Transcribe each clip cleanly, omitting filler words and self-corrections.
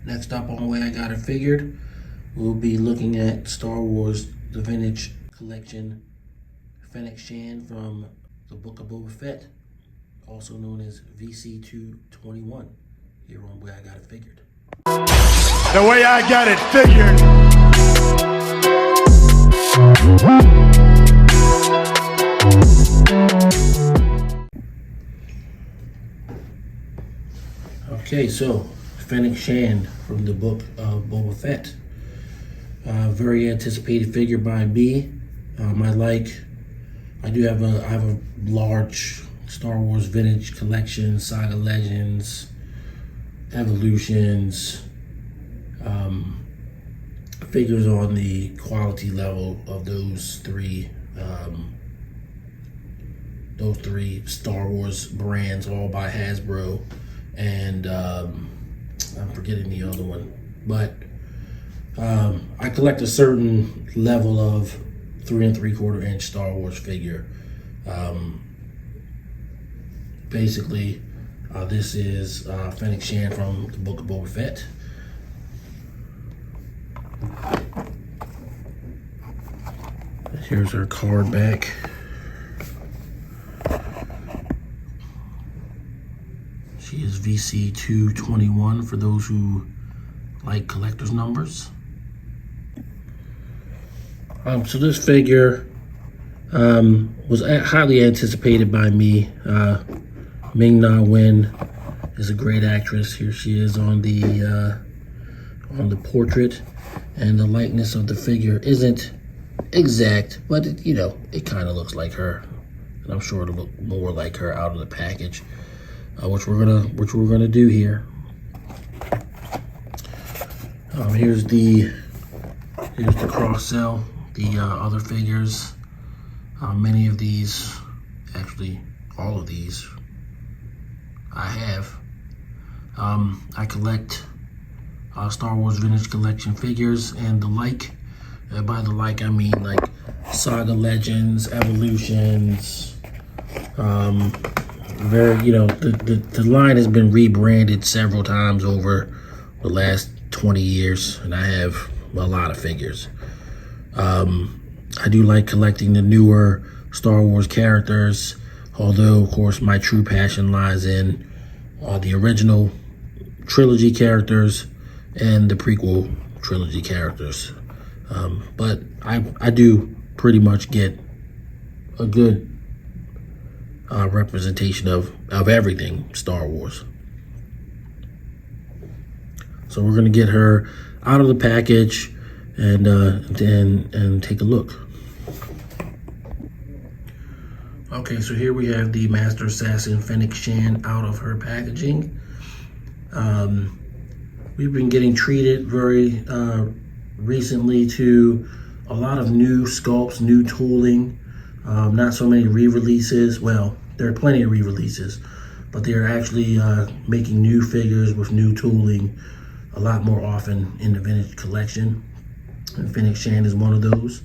Next up on Way I Got It Figured, we'll be looking at Star Wars The Vintage Collection Fennec from the Book of Boba Fett, also known as VC221, here on Way I Got It Figured. The way I got it figured. Okay, so Fennec from the Book of Boba Fett. Very anticipated figure by me. I have a large Star Wars vintage collection, Saga Legends, Evolutions, figures on the quality level of those three Star Wars brands, all by Hasbro, and I'm forgetting the other one, but I collect a certain level of 3 3/4 inch Star Wars figure. Basically, this is Fennec from the Book of Boba Fett. Here's her card back. She is VC221 for those who like collector's numbers. So this figure was highly anticipated by me. Ming-Na Wen is a great actress. Here she is on the portrait, and the likeness of the figure isn't exact, but it kind of looks like her, and I'm sure it'll look more like her out of the package, which we're gonna do here. Here's the cross sell, the other figures. Many of these, actually all of these, I have. I collect Star Wars Vintage Collection figures and the like. By the like, I mean like Saga Legends, Evolutions. The line has been rebranded several times over the last 20 years, and I have a lot of figures. I do like collecting the newer Star Wars characters, although of course my true passion lies in the original trilogy characters and the prequel trilogy characters. But I do pretty much get a good representation of everything Star Wars. So we're gonna get her out of the package and take a look. Okay, so here we have the Master Assassin Fennec out of her packaging. We've been getting treated very recently to a lot of new sculpts, new tooling, not so many re-releases. Well, there are plenty of re-releases, but they're actually making new figures with new tooling a lot more often in the vintage collection, and Fennec is one of those.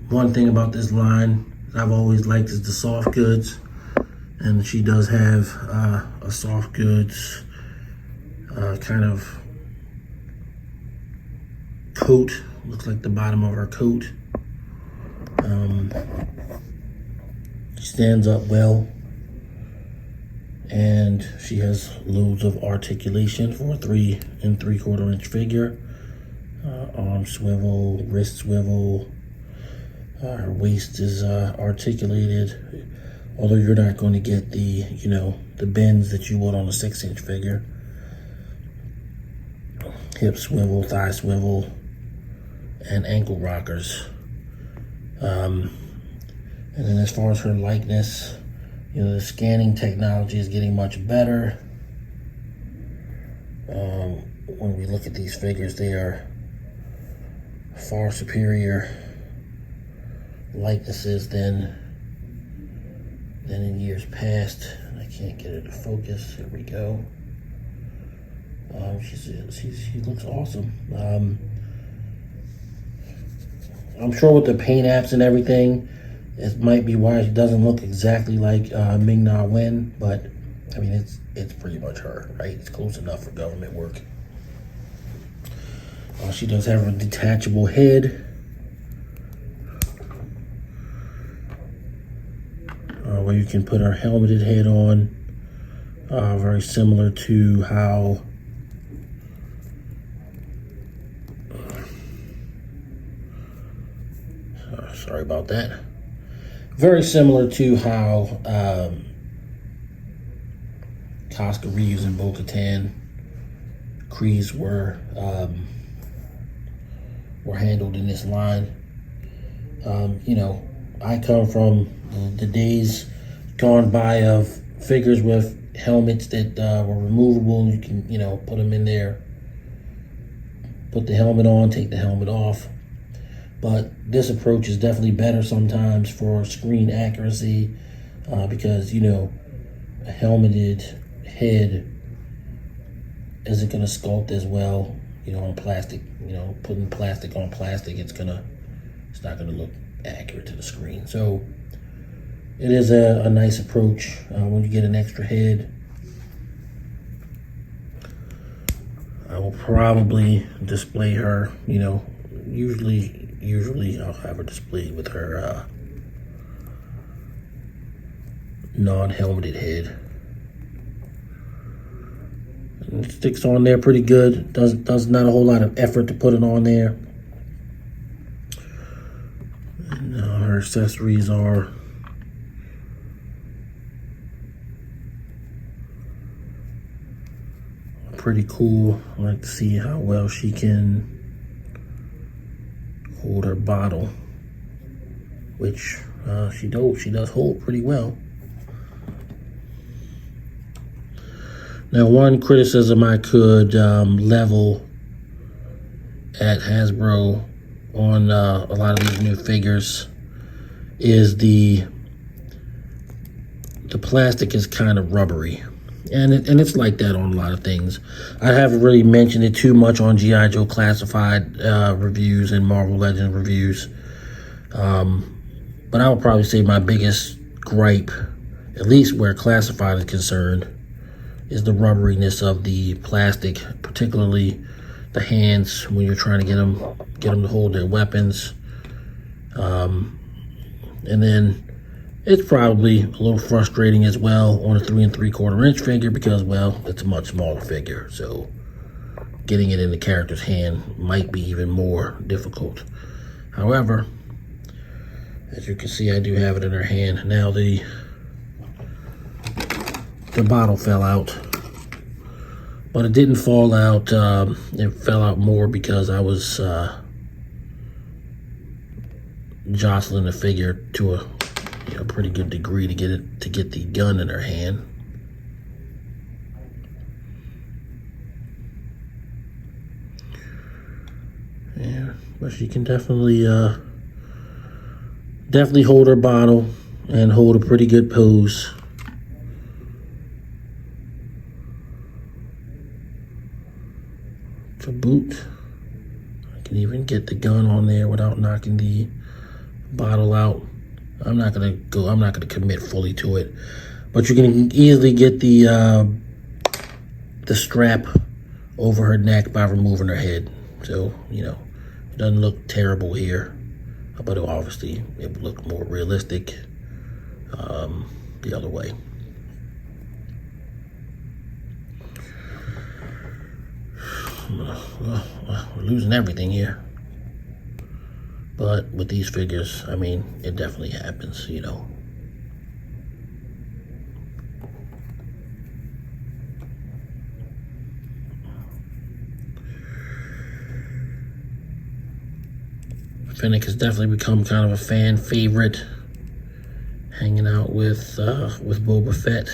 One thing about this line I've always liked is the soft goods, and she does have a soft goods kind of coat. Looks like the bottom of her coat. She stands up well, and she has loads of articulation for a 3 3/4 inch figure. Arm swivel, wrist swivel. Her waist is articulated, although you're not going to get the bends that you would on a 6-inch figure. Hip swivel, thigh swivel, and ankle rockers. And then as far as her likeness, the scanning technology is getting much better. When we look at these figures, they are far superior likenesses than in years past. I can't get it to focus. Here we go. She looks awesome. I'm sure with the paint apps and everything, it might be why she doesn't look exactly like Ming-Na Wen, but I mean it's pretty much her, right? It's close enough for government work. She does have a detachable head. Where you can put her helmeted head on. Very similar to how sorry about that. Very similar to how Casca Reeves and Bo-Katan Kryze were handled in this line. You know, I come from the days gone by of figures with helmets that were removable. You can, you know, put them in there, put the helmet on, take the helmet off. But this approach is definitely better sometimes for screen accuracy because, you know, a helmeted head isn't going to sculpt as well, you know, on plastic. You know, putting plastic on plastic, it's not going to look accurate to the screen. So it is a nice approach when you get an extra head. I will probably display her, you know, usually I'll have her displayed with her non-helmeted head. And it sticks on there pretty good. Does not a whole lot of effort to put it on there. And her accessories are pretty cool. I like to see how well she can hold her bottle, which she does hold pretty well. Now, one criticism I could level at Hasbro on a lot of these new figures is the plastic is kind of rubbery. And it's like that on a lot of things. I haven't really mentioned it too much on G.I. Joe Classified reviews and Marvel Legends reviews. But I would probably say my biggest gripe, at least where Classified is concerned, is the rubberiness of the plastic, particularly the hands when you're trying to get them to hold their weapons. And then it's probably a little frustrating as well on a 3 3/4 inch figure because, well, it's a much smaller figure. So getting it in the character's hand might be even more difficult. However, as you can see, I do have it in her hand. Now the bottle fell out, but it didn't fall out. It fell out more because I was jostling the figure to a pretty good degree to get the gun in her hand. Yeah, but she can definitely hold her bottle and hold a pretty good pose. To boot, I can even get the gun on there without knocking the bottle out. I'm not gonna commit fully to it, but you can easily get the strap over her neck by removing her head. So, you know, it doesn't look terrible here, but obviously it would look more realistic the other way. We're losing everything here. But with these figures, I mean, it definitely happens, you know. Fennec has definitely become kind of a fan favorite, hanging out with Boba Fett,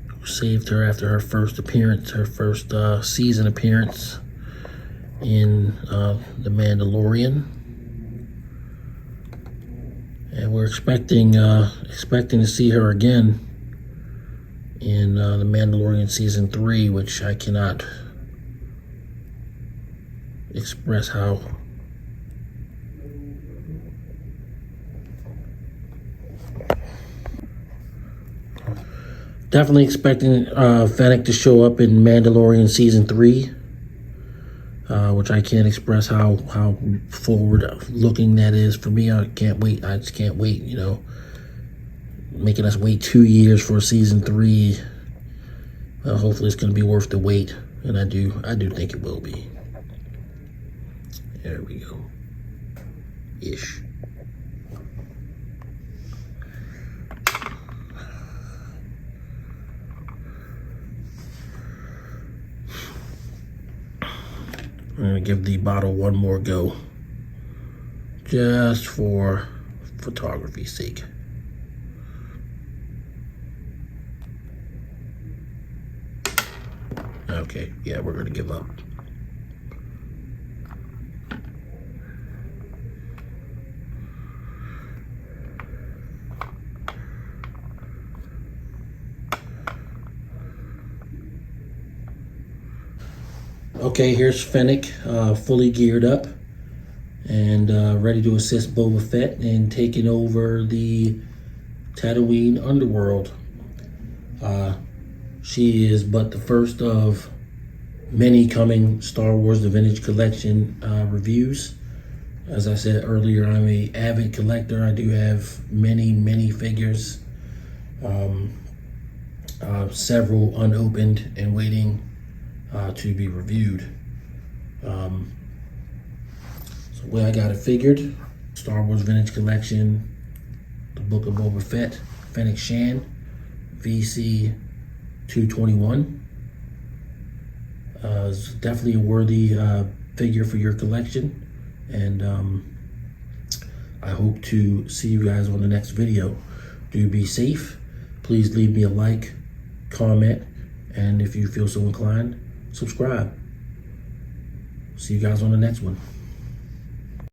who saved her after her first appearance, her first season appearance in The Mandalorian. And we're expecting to see her again in The Mandalorian Season 3, which I cannot express how definitely expecting Fennec to show up in Mandalorian Season 3. which I can't express how forward looking that is for me. I can't wait. I just can't wait, you know, making us wait 2 years for season 3. Hopefully it's going to be worth the wait, and I do think it will be. There we go. Ish. I'm going to give the bottle one more go, just for photography's sake. Okay, yeah, we're going to give up. Okay, here's Fennec, fully geared up and ready to assist Boba Fett in taking over the Tatooine underworld. She is but the first of many coming Star Wars The Vintage Collection reviews. As I said earlier, I'm an avid collector. I do have many figures, several unopened and waiting to be reviewed. So where I got it figured: Star Wars Vintage Collection, the Book of Boba Fett, Fennec Shan, VC221. It's definitely a worthy figure for your collection, and I hope to see you guys on the next video. Do be safe. Please leave me a like, comment, and if you feel so inclined, subscribe. See you guys on the next one.